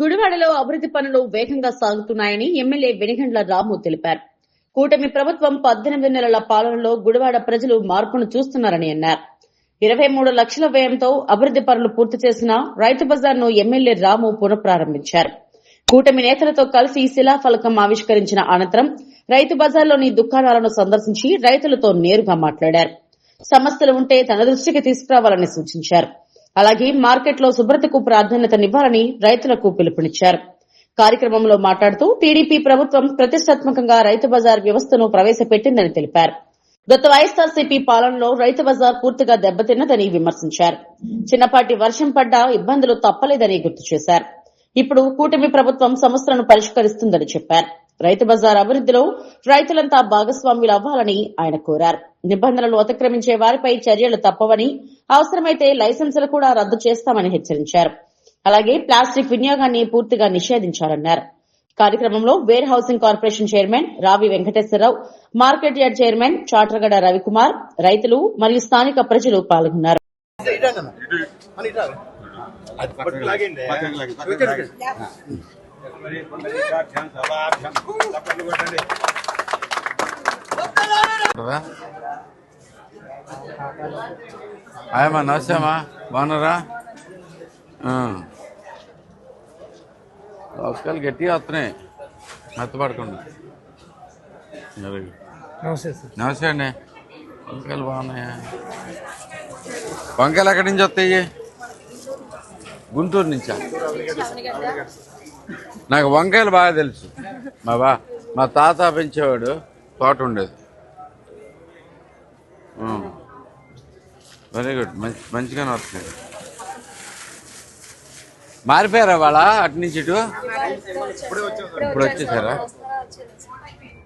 గుడివాడలో అభివృద్ది పనులు వేగంగా సాగుతున్నాయని ఎమ్మెల్యే వెనిగండ్ల రాము తెలిపారు. కూటమి ప్రభుత్వం 18 నెలల పాలనలో గుడివాడ ప్రజలు మార్పును చూస్తున్నారని అన్నారు. 23 లక్షల వ్యయంతో అభివృద్ది పనులు పూర్తి చేసిన రైతు బజార్ను ఎమ్మెల్యే రాము పునఃప్రారంభించారు. కూటమి నేతలతో కలిసి శిలాఫలకం ఆవిష్కరించిన అనంతరం రైతు బజార్లోని దుకాణాలను సందర్శించి రైతులతో నేరుగా మాట్లాడారు. సమస్యలు ఉంటే తన దృష్టికి తీసుకురావాలని సూచించారు. అలాగే మార్కెట్లో శుభ్రతకు ప్రాధాన్యతనివ్వాలని రైతులకు పిలుపునిచ్చారు. కార్యక్రమంలో మాట్లాడుతూ టీడీపీ ప్రభుత్వం ప్రతిష్టాత్మకంగా రైతు బజార్ వ్యవస్థను ప్రవేశపెట్టిందని తెలిపారు. గత వైఎస్ఆర్సీపీ పాలనలో రైతు బజార్ పూర్తిగా దెబ్బతిన్నదని విమర్శించారు. చిన్నపాటి వర్షం పడ్డా ఇబ్బందులు తప్పలేదని గుర్తు చేశారు. ఇప్పుడు కూటమి ప్రభుత్వం సమస్యలను పరిష్కరిస్తుందని చెప్పారు. రైతు బజార్ అభివృద్దిలో రైతులంతా భాగస్వాములు అవ్వాలని ఆయన కోరారు. నిబంధనలు అతిక్రమించే వారిపై చర్యలు తప్పవని, అవసరమైతే లైసెన్సులు కూడా రద్దు చేస్తామని హెచ్చరించారు. అలాగే ప్లాస్టిక్ వినియోగాన్ని పూర్తిగా నిషేధించాలన్నారు. కార్యక్రమంలో wear housing corporation chairman Ravi Venkateswara Rao, market yard chairman Chatragadda Ravi Kumar, రైతులు మరియు స్థానిక ప్రజలు పాల్గొన్నారు. ఆయమ్మా నమస్తేమ్మా, బాగున్నారా? దోసకాయలు గట్టిగా వస్తున్నాయి, మెత్తపడకుండా. నమస్తే అండి. వంకాయలు బాగున్నాయా? వంకాయలు ఎక్కడి నుంచి వస్తాయి? గుంటూరు నుంచా? నాకు వంకాయలు బాగా తెలుసు. మా తాత పెంచేవాడు, తోట ఉండేది. వెరీ గుడ్, మంచిగానే వస్తుంది. మారిపోయారా వాళ్ళ అటు నుంచి ఇటు? ఇప్పుడు వచ్చేసారా?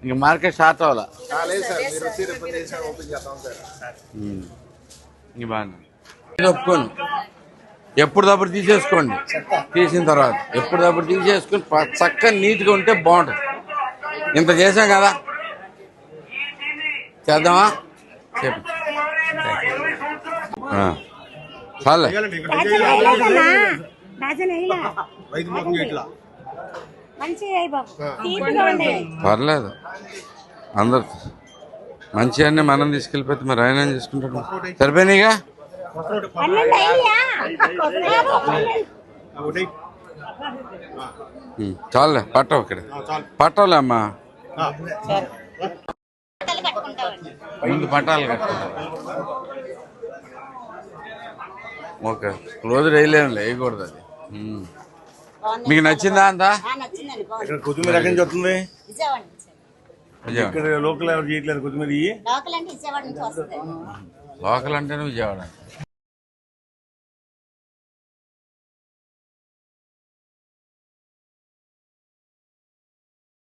ఇంక మార్కెట్ స్టార్ట్ అవ్వాలా? ఇంక బాగా ఒప్పుకోను. ఎప్పుడప్పుడు తీసేసుకోండి. తీసిన తర్వాత ఎప్పుడప్పుడు తీసేసుకొని చక్కగా నీట్గా ఉంటే బాగుంటుంది. ఇంత చేసాం కదా, చేద్దామా? చెప్పు. చాలే, పర్లేదు. అందరు మంచి అన్నీ మనం తీసుకెళ్ళిపోతే మరి ఆయన తీసుకుంటాడు. సరిపోయినాయిగా? చాలే, పట్టవు ఇక్కడ, పట్టవులే అమ్మా. ముందు పట్టాలు కట్టుకుంటారు. ఓకే, క్లోజ్ వేయలేములే, వేయకూడదు అది. మీకు నచ్చిందా అంతా? కొత్తిమీర ఎక్కడి నుంచి వస్తుంది? ఇక్కడ లోకల్ ఎవరు చేయట్లేదు కొత్తిమీర. లోకల్ అంటేనే విజయవాడ.